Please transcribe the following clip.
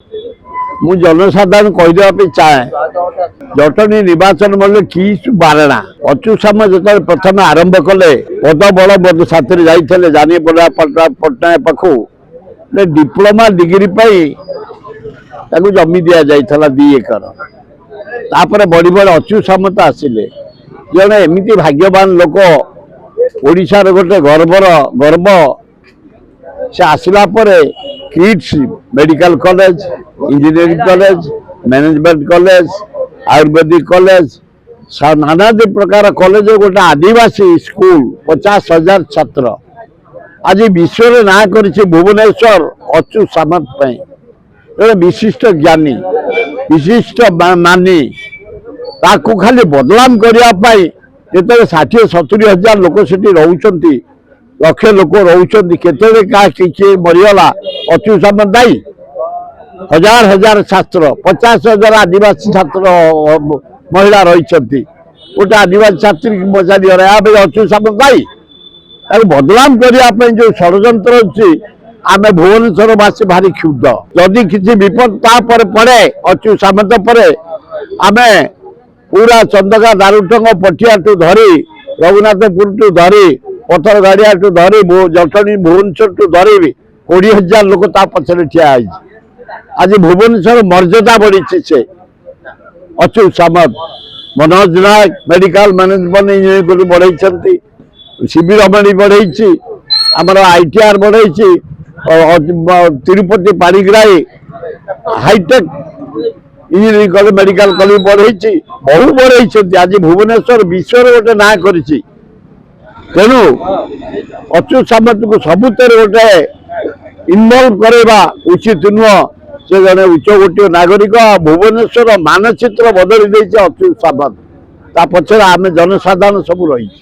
मु जनसाधारण कहीदेवाई चाहे जटनी निर्वाचन मतलब कि बारणा अच्युत जो प्रथम आरंभ कले पद बल मत साथी जाते जानी पट्टनायक पाखु डिप्लोमा डिग्री जमी दि जाता 2 एकर तापर बड़ी बड़े अच्युत सामंत आसिले जड़े एमती भाग्यवान लोक ओडिशार गोटे गर्व से आसला KIIT's medical college engineering college management college ayurvedic college नानादी प्रकार कॉलेज गोटे आदिवासी स्कूल 50,000 छात्र आज विश्व ना कर भुवनेश्वर अच्युत सामंत जड़े विशिष्ट ज्ञानी विशिष्ट मानी ताकू खाली बदलाम करने जो 60-70 हजार लोक से रोच लक्षे लोक रोच किए मरीगला अच्युत सामंत दायी हजार हजार छात्र 50,000 आदिवासी छात्र महिला रही गोटे आदिवासी छात्री मजाली अच्युत सामंत दायी बदलाम करने जो षड्यंत्र अच्छी आम भुवनेश्वरवासी भारी क्षुब्ध जदि किसी विपद तापर पड़े अच्युत सामंत पर आम पूरा चंदका दारुटंग पटिया टू धरी रघुनाथपुर टू धरी पथर गाड़िया टू धरी जटनी भुवनेश्वर टू धरी 20,000 लोक पचर ठिया आज भुवनेश्वर मर्यादा बढ़ी से Achyuta Samanta Manoj Nayak medical management engineering बढ़ई शिविर रमणी बढ़ई आमर ITR बढ़ई Tirupati Panigrahi Hi-Tech engineering college medical college बढ़ई बहु बढ़ई आज भुवनेश्वर विश्व गोटे ना कर तेणु अच्युत सामंत को सबुतर गोटे इनवल्व करवा उचित नुह से जड़े उच्चकोटी नागरिक भुवनेश्वर मानचित्र बदली अच्युत सामंत ता पछरे आम जनसाधारण सब रही।